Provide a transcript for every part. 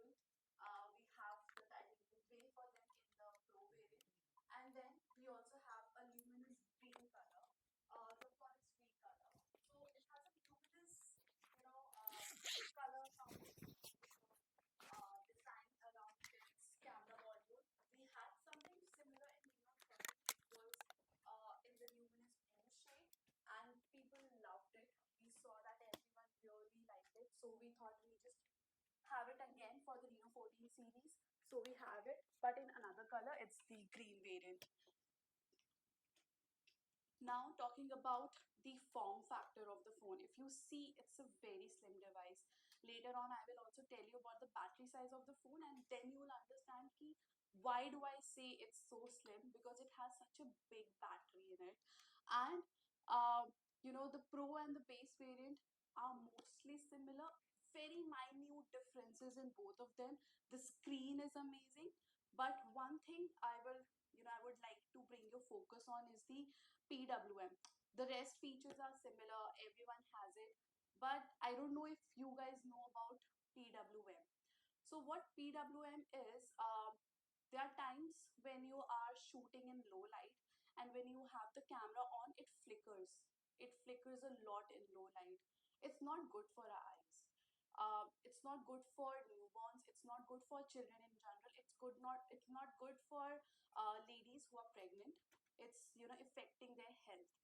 example, we have the titanium gray for them in the Pro variant, and then we also have a luminous green color. The one is green color, so it has a luminous, color combination, design around its camera module. We had something similar in Reno 13. It was in the luminous blue shade, and people loved it. We saw that everyone really liked it, so we thought we just have it again for the Reno 14 series. So we have it, but in another color. It's the green variant. Now talking about the form factor of the phone. If you see, it's a very slim device. Later on, I will also tell you about the battery size of the phone, and then you will understand ki why do I say it's so slim, because it has such a big battery in it. And the Pro and the base variant are mostly similar. Very minute differences in both of them. The screen is amazing, but one thing I would like to bring your focus on is the PWM. The rest features are similar, everyone has it, but I don't know if you guys know about PWM. So what PWM is, there are times when you are shooting in low light, and when you have the camera on, it flickers. It flickers a lot in low light. It's not good for our eyes. It's not good for newborns. It's not good for children in general. It's not good for ladies who are pregnant. It's affecting their health.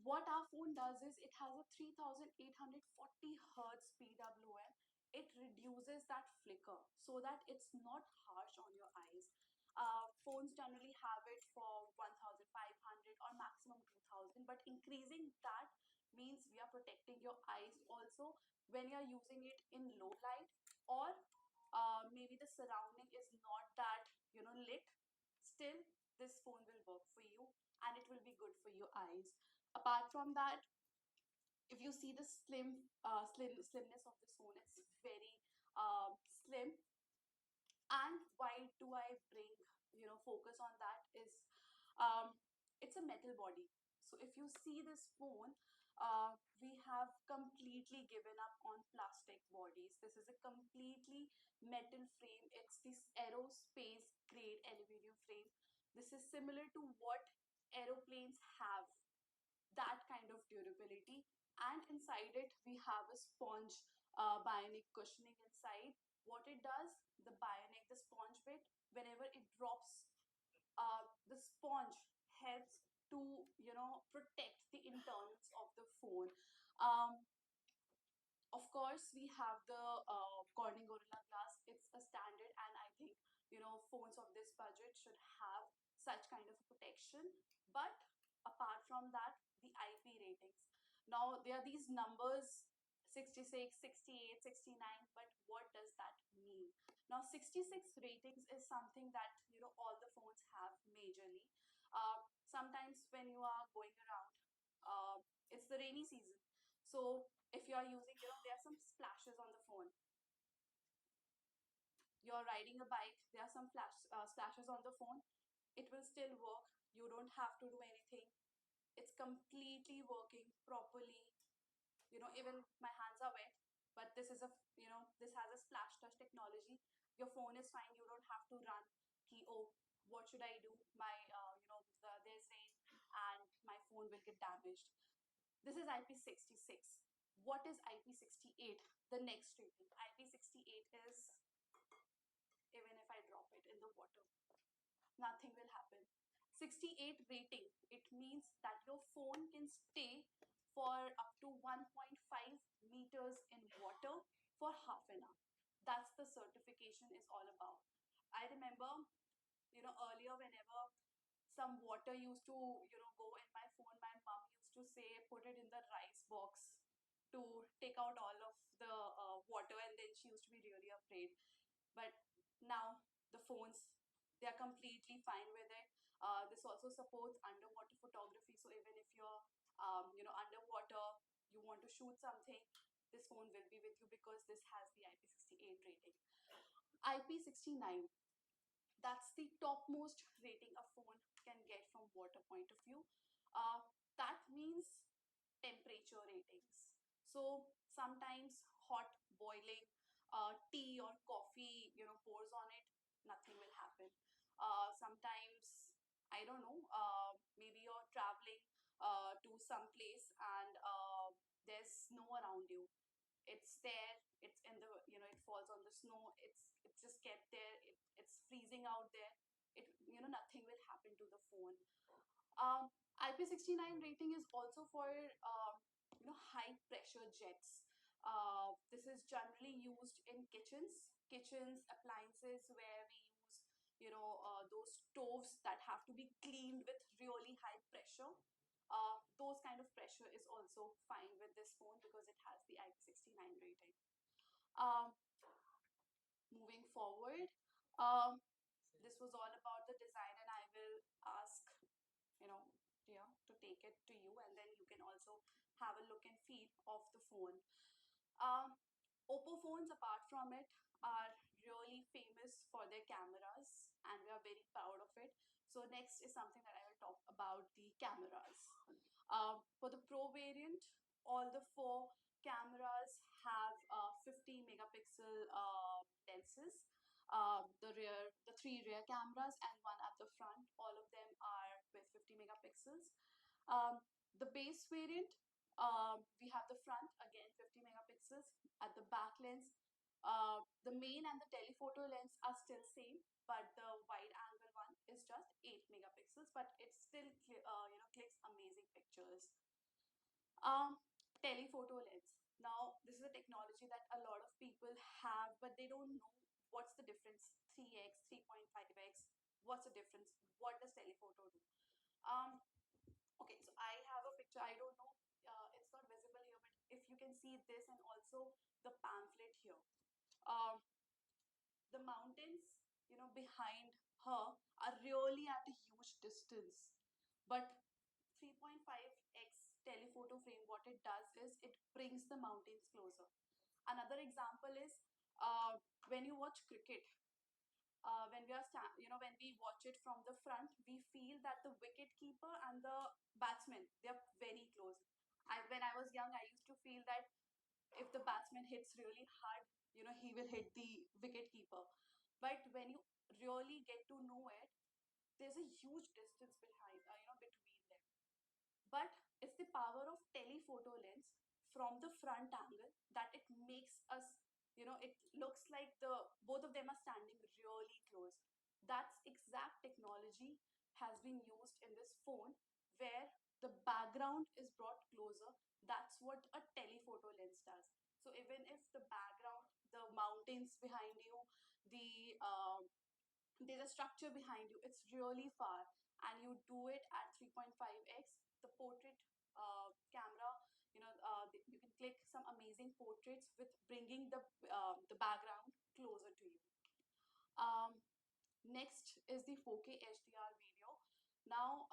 What our phone does is it has a 3840 hertz PWM. It reduces that flicker so that it's not harsh on your eyes. Phones generally have it for 1500 or maximum 2000, but increasing that means we are protecting your eyes also when you're using it in low light, or maybe the surrounding is not that lit. Still, this phone will work for you, and it will be good for your eyes. Apart from that, if you see the slimness of this phone, it's very slim. And why do I bring focus on that is, um, it's a metal body. So if you see this phone, we have completely given up on plastic bodies. This is a completely metal frame. It's this aerospace grade aluminum frame. This is similar to what aeroplanes have, that kind of durability. And inside it we have a sponge bionic cushioning inside. What it does, the sponge bit, whenever it drops, the sponge helps to protect the internals of the phone. um, of course, we have the Corning Gorilla Glass. It's a standard, and I think phones of this budget should have such kind of protection. But apart from that, the IP ratings. Now there are these numbers: 66, 68, 69. But what does that mean? Now 66 ratings is something that all the phones have majorly. Sometimes when you are going around, it's the rainy season, so if you are using, there are some splashes on the phone. You're riding a bike, there are some splashes on the phone. It will still work. You don't have to do anything. It's completely working properly. Even my hands are wet, but this has a splash touch technology. Your phone is fine. You don't have to run. Oh, what should I do? There's rain, and my phone will get damaged. This is IP66. What is IP68? The next rating. IP68 is, even if I drop it in the water, nothing will happen. 68 rating, it means that your phone can stay for up to 1.5 meters in water for half an hour. That's the certification is all about. I remember, earlier, whenever some water used to go in my phone, my mom used to say put it in the rice box to take out all of the water, and then she used to be really afraid. But now the phones, they are completely fine with it. This also supports underwater photography, so even if you're underwater, you want to shoot something, this phone will be with you because this has the IP68 rating. IP69, that's the topmost rating a phone can get from water point of view. Uh, that means temperature ratings. So sometimes hot, boiling, tea or coffee, pours on it, nothing will happen. Sometimes, I don't know, maybe you're traveling to some place and there's snow around you. It's there, it's in the, it falls on the snow, it's just kept there, it's freezing out there. Nothing will happen to the phone. um, IP69 rating is also for high pressure jets. This is generally used in kitchens, appliances where we use those stoves that have to be cleaned with really high pressure. Those kind of pressure is also fine with this phone because it has the IP69 rating. Um, Moving forward, um, this was all about the design, and I will ask you know Tia to take it to you, and then you can also have a look and feel of the phone. um, Oppo phones, apart from it, are really famous for their cameras, and we are very proud of it. So next is something that I will talk about, the cameras. For the Pro variant, all the four cameras have 50 megapixel lenses. The three rear cameras and one at the front, all of them are with 50 megapixels. Um, the base variant, we have the front, again 50 megapixels. At the back lens, the main and the telephoto lens are still same, but the wide angle one is just 8 megapixels, but it still clicks amazing pictures. Um, Telephoto lens. Now, this is a technology that a lot of people have, but they don't know what's the difference. 3x, 3.5x. What's the difference? What does telephoto do? Um, okay, so I have a picture. I don't know. It's not visible here, but if you can see this and also the pamphlet here. Um, the mountains, behind her are really at a huge distance. But 3.5x telephoto frame, what it does is it brings the mountains closer. Another example is when you watch cricket. When we watch it from the front, we feel that the wicket keeper and the batsman, they're very close. When I was young, I used to feel that if the batsman hits really hard, he will hit the wicket keeper. But when you really get to know it, there's a huge distance between them. But it's the power of telephoto lens from the front angle that it makes us, it looks like the both of them are standing really close. That's exact technology has been used in this phone, where the background is brought closer. That's what a telephoto lens does. So even if the background, the mountains behind you, there's a structure behind you, it's really far, and you do it at 3.5x, the portrait camera, you can click some amazing portraits with bringing the background closer to you. um, Next is the 4K HDR video. Now,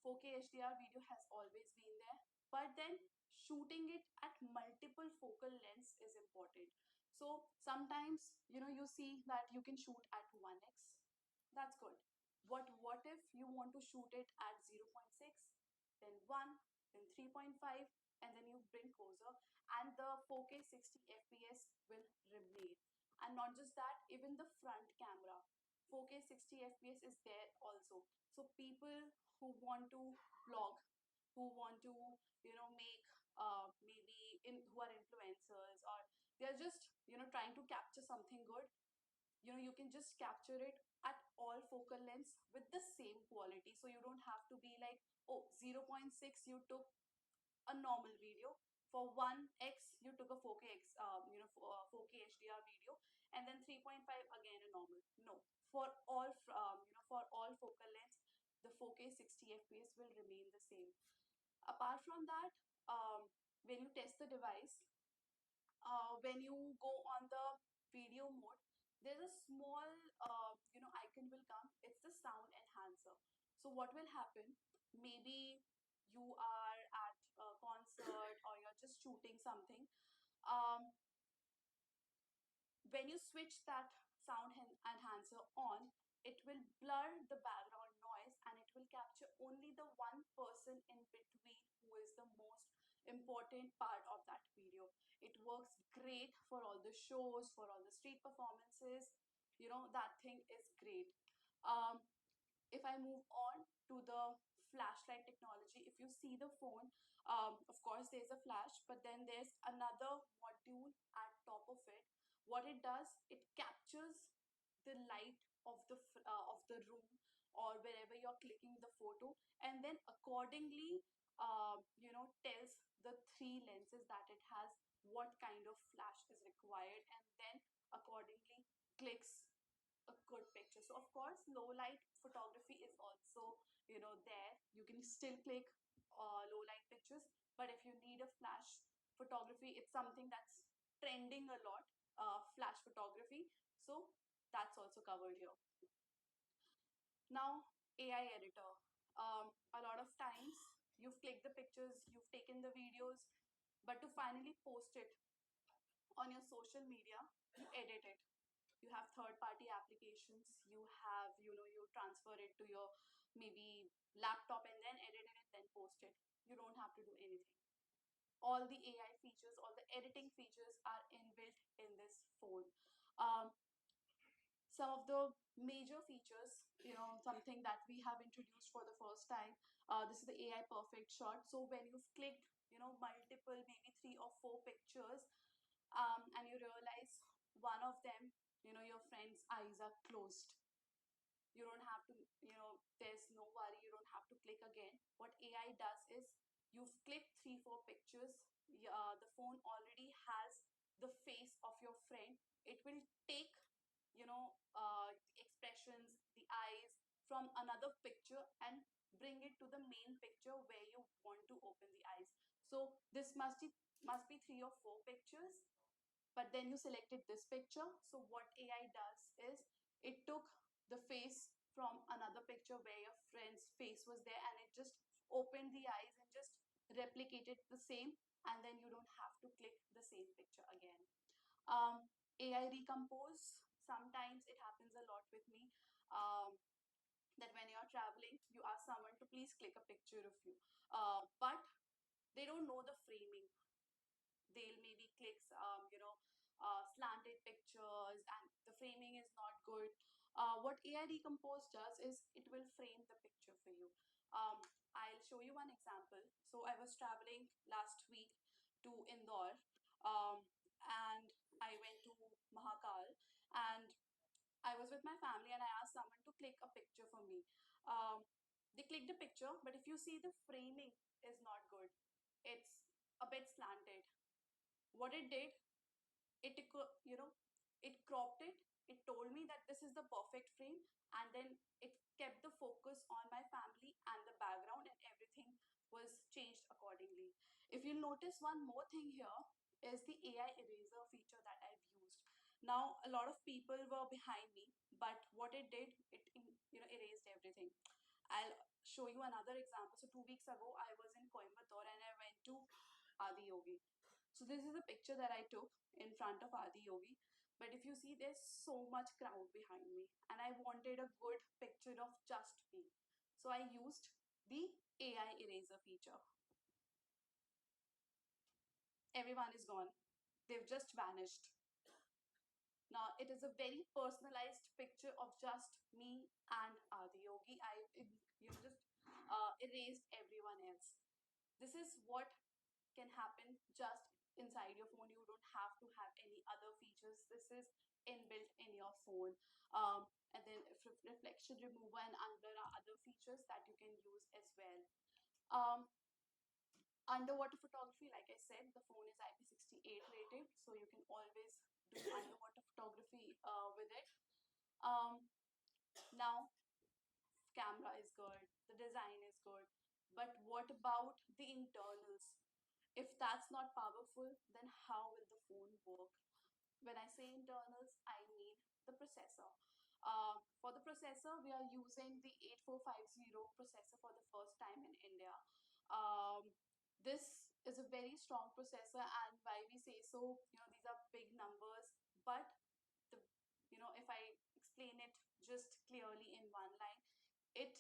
4K HDR video has always been there, but then shooting it at multiple focal lengths is important. So sometimes, you see that you can shoot at 1x. That's good. What if you want to shoot it at 0.6, then 1, then 3.5, and then you bring closer, and the 4K 60 FPS will remain. And not just that, even the front camera 4K 60 FPS is there also. So people who want to vlog, who want to make maybe who are influencers, or they're just trying to capture something good. You can just capture it at all focal lengths with the same quality. So you don't have to be like, oh, 0.6 you took a normal video, for 1x you took a 4K 4K HDR video, and then 3.5 again a normal. No, for all focal lengths, the 4K 60 FPS will remain the same. Apart from that, when you test the device, when you go on the video mode, there's a small icon will come. It's the sound enhancer. So what will happen, maybe you are at a concert or you're just shooting something. um, when you switch that sound enhancer on, it will blur the background noise, and it will capture only the one person in between who is the most important part of that video. It works great for all the shows, for all the street performances. That thing is great. um, if I move on to the flashlight technology, if you see the phone, of course there's a flash, but then there's another module at top of it. What it does, it captures the light of the room or wherever you're clicking the photo, and then accordingly, tells the three lenses that it has what kind of flash is required, and then accordingly clicks a good picture. So of course, low light photography is also there. You can still click low light pictures, but if you need a flash photography, it's something that's trending a lot. Flash photography, so that's also covered here. Now, AI editor. A lot of times you've clicked the pictures, you've taken the videos, but to finally post it on your social media, you edit it. You have third party applications, you have, you transfer it to your maybe laptop and then edit it and then post it. You don't have to do anything. All the AI features, all the editing features are inbuilt in this phone. um, some of the major features, something that we have introduced for the first time, this is the AI perfect shot. So when you've clicked multiple, maybe 3 or 4 pictures, and you realize one of them, your friend's eyes are closed, you don't have to, there's no worry, you don't have to click again. What AI does is, you've clicked 3 4 pictures, the phone already has the face of your friend. It will take the expressions, the eyes from another picture and bring it to the main picture where you want to open the eyes. So this must be 3 or 4 pictures, but then you selected this picture. So what AI does is, it took the face from another picture where your friend's face was there, and it just opened the eyes and just replicated the same, and then you don't have to click the same picture again. um, AI recompose, sometimes it happens a lot with me, that when you're traveling, you ask someone to please click a picture of you, but they don't know the framing. They'll maybe click slanted pictures and the framing is not good. What AI recompose does is, it will frame the picture for you. I'll show you one example. So I was traveling last week to Indore, um, and I went to Mahakal, and I was with my family and I asked someone to click a picture for me. um, they clicked a picture, but if you see, the framing is not good. It's a bit slanted. What it did, it it cropped it. It told me that this is the perfect frame, and then it kept the focus on my family and the background, and everything was changed accordingly. If you'll notice, one more thing here is the AI eraser feature that I've used. Now a lot of people were behind me, but what it did, it erased everything. I'll show you another example. So 2 weeks ago, I was in Coimbatore and I went to Adi Yogi. So this is a picture that I took in front of Adi Yogi. But if you see, there's so much crowd behind me, and I wanted a good picture of just me. So I used the AI eraser feature. Everyone is gone. They've just vanished. Now it is a very personalized picture of just me and Adi Yogi. Just erased everyone else. This is what can happen just inside your phone. You don't have to have any other features. This is inbuilt in your phone. And then reflection remover and there are other features that you can use as well. Um, Underwater photography, like I said, the phone is IP68 rated, so you can always do underwater photography with it. Um, Now, camera is good, the design is good, but what about the internals? If that's not powerful, then how will the phone work? When I say internals, I mean the processor. For the processor, we are using the 8450 processor for the first time in India. This is a very strong processor, and why we say so, these are big numbers, but the if I explain it just clearly in one line, it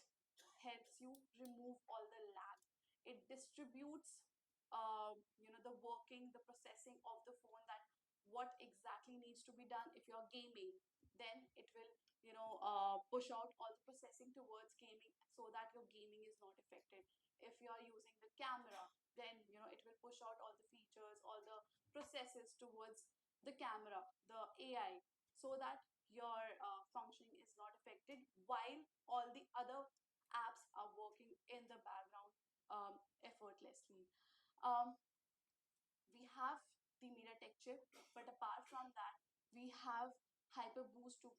helps you remove all the lag. It distributes the working, the processing of the phone, that what exactly needs to be done. If you're gaming, then it will push out all the processing towards gaming so that your gaming is not affected. If you are using the camera, then it will push out all the features, all the processes towards the camera, the AI, so that your functioning is not affected while all the other apps are working in the background effortlessly. Um, we have the MediaTek chip, but apart from that, we have HyperBoost 2.0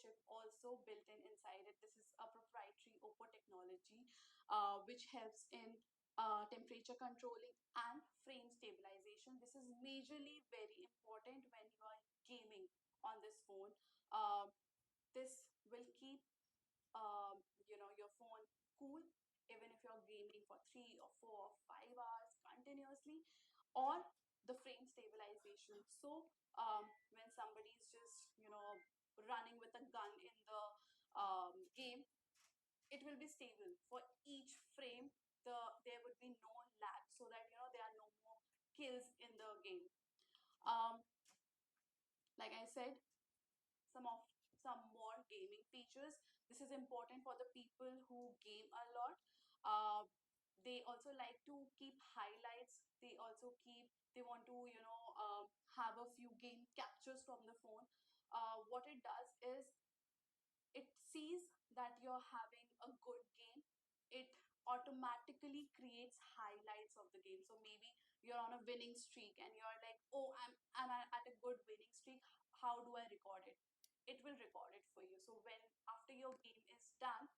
chip also built in inside it. This is a proprietary OPPO technology, which helps in temperature controlling and frame stabilization. This is majorly very important when you are gaming on this phone. This will keep your phone cool even if you're gaming for 3 or 4 or 5 hours continuously, or the frame stabilization. So when somebody is just running with a gun in the game, it will be stable for each frame. There would be no lag, so that there are no more kills in the game. um, like I said, some of some more gaming features. This is important for the people who game a lot. Uh, they also like to keep highlights. They want to have a few game captures from the phone. What it does is it sees that you're having a good game. It automatically creates highlights of the game. So maybe you're on a winning streak and you're like, oh, I'm at a good winning streak. How do I record it? It will record it for you. So when after your game is done,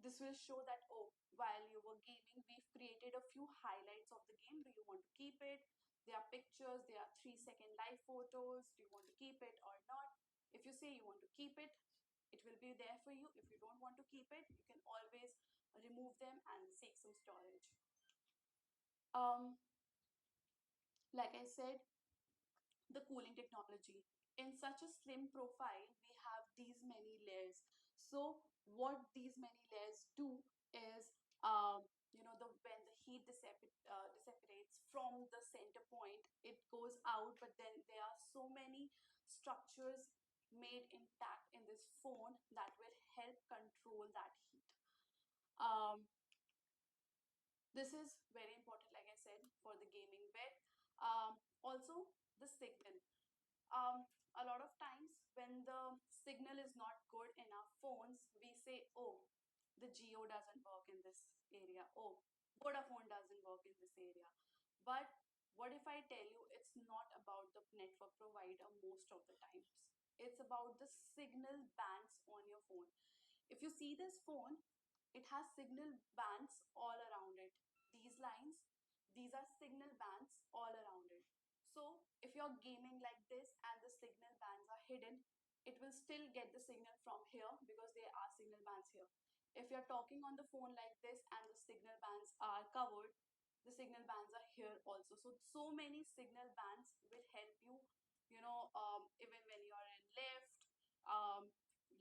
this will show that, oh, while you were gaming, we've created a few highlights of the game. Do you want to keep it? There are pictures, there are 3-second live photos. Do you want to keep it or not? If you say you want to keep it will be there for you. If you don't want to keep it, you can always remove them and save some storage. um like I said, the cooling technology, in such a slim profile we have these many layers. So what these many layers do is, the when the heat dissipates from the center point, it goes out, but then there are so many structures made intact in this phone that will help control that heat. um, this is very important, like I said, for the gaming bit. Also, the signal. A lot of times when the signal is not good in our phones, we say, oh, the Geo doesn't work in this area. Oh, Vodafone doesn't work in this area. But what if I tell you it's not about the network provider most of the times? It's about the signal bands on your phone. If you see this phone, it has signal bands all around it. These lines, these are signal bands all around it. So if you're gaming like this and the signal bands are hidden, it will still get the signal from here because there are signal bands here. If you're talking on the phone like this and the signal bands are covered, the signal bands are here also. So many signal bands will help you, even when you're in lift,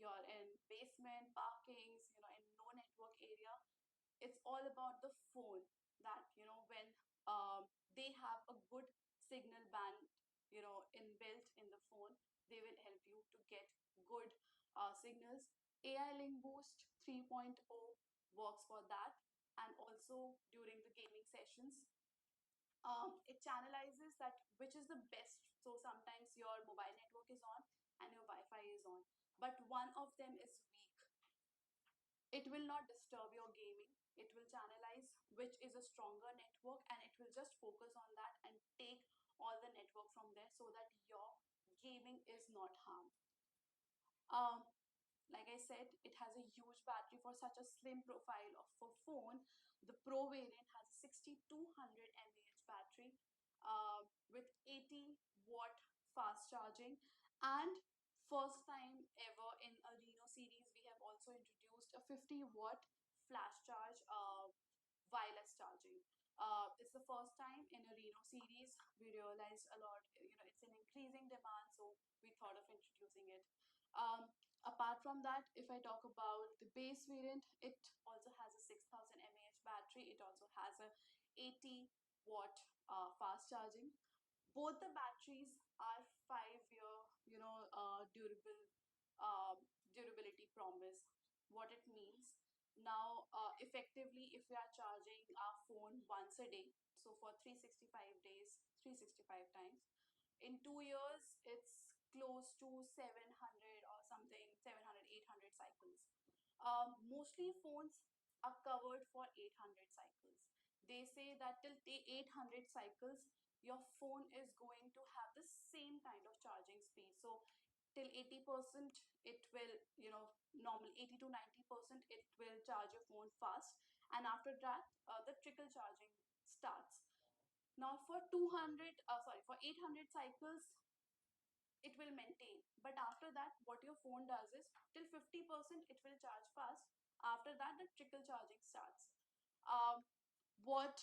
you're in basement, parkings, in no network area. It's all about the phone, that when they have a good signal band inbuilt in the phone, they will help you to get good signals. AI link boost 3.0 works for that, and also during the gaming sessions, it channelizes that which is the best. So sometimes your mobile network is on and your Wi-Fi is on, but one of them is weak. It will not disturb your gaming. It will channelize which is a stronger network, and it will just focus on that and take all the network from there so that your gaming is not harmed. um, like I said, it has a huge battery for such a slim profile of a phone. The Pro variant has a 6200 mAh battery, with 80-watt fast charging, and first time ever in a Reno series, we have also introduced a 50-watt flash charge wireless charging. It's the first time in a Reno series. We realized a lot, it's an increasing demand, so we thought of introducing it. Apart from that, if I talk about the base variant, it also has a 6000 mAh battery. It also has a 80 what fast charging. Both the batteries are 5 year, durable durability promise. What it means now, effectively, if we are charging our phone once a day, so for 365 days, 365 times, in 2 years, it's close to 700 or something, 700, 800 cycles. Mostly phones are covered for 800 cycles. They say that till 800 cycles, your phone is going to have the same kind of charging speed. So till 80%, it will, normal 80 to 90%, it will charge your phone fast. And after that, the trickle charging starts. Now for 800 cycles, it will maintain. But after that, what your phone does is till 50% it will charge fast. After that, the trickle charging starts. What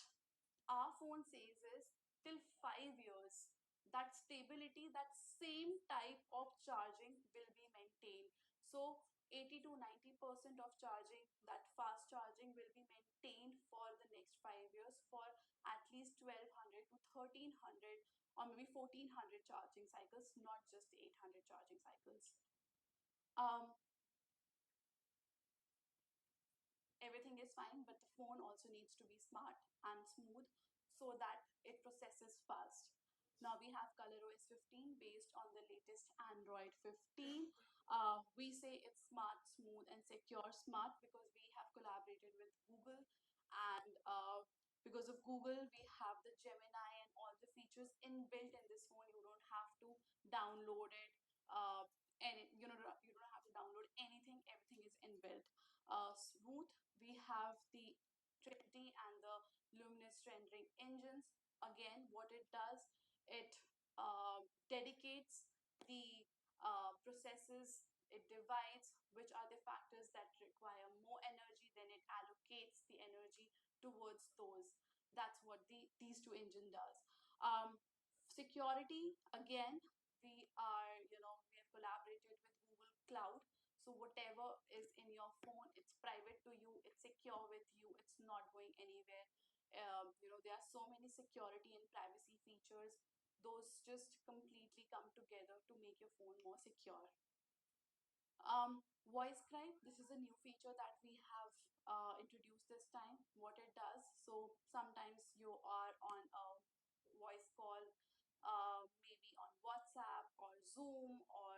our phone says is till 5 years, that stability, that same type of charging will be maintained. So 80 to 90% of charging, that fast charging will be maintained for the next 5 years, for at least 1200 to 1300 or maybe 1400 charging cycles, not just 800 charging cycles. Um, Everything is fine, but the phone also needs to be smart and smooth so that it processes fast. Now we have ColorOS 15 based on the latest Android 15. We say it's smart, smooth, and secure. Smart because we have collaborated with Google, and because of Google, we have the Gemini and all the features inbuilt in this phone. You don't have to download it. And you don't have to download anything. Everything is inbuilt. Smooth, we have the Trinity and the Luminous rendering engines. Again, what it does, it dedicates the processes, it divides which are the factors that require more energy, then it allocates the energy towards those. That's what these two engine does. Security, again, we have collaborated with Google Cloud. So whatever is in your phone, it's private to you, it's secure with you, it's not going anywhere. There are so many security and privacy features. Those just completely come together to make your phone more secure. Voice scribe, this is a new feature that we have introduced this time. What it does, so sometimes you are on a voice call, maybe on WhatsApp or Zoom or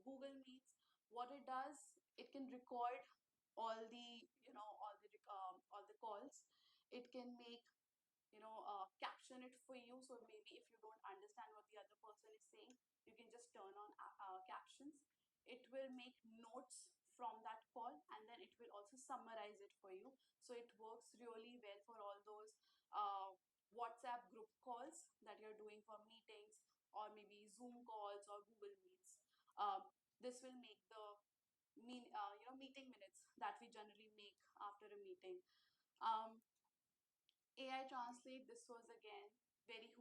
Google Meets. What it does, it can record all the calls. It can make, caption it for you. So maybe if you don't understand what the other person is saying, you can just turn on captions. It will make notes from that call, and then it will also summarize it for you. So it works really well for all those WhatsApp group calls that you're doing for meetings, or maybe Zoom calls or Google Meets. This will make the meeting minutes that we generally make after a meeting. AI Translate, this was again very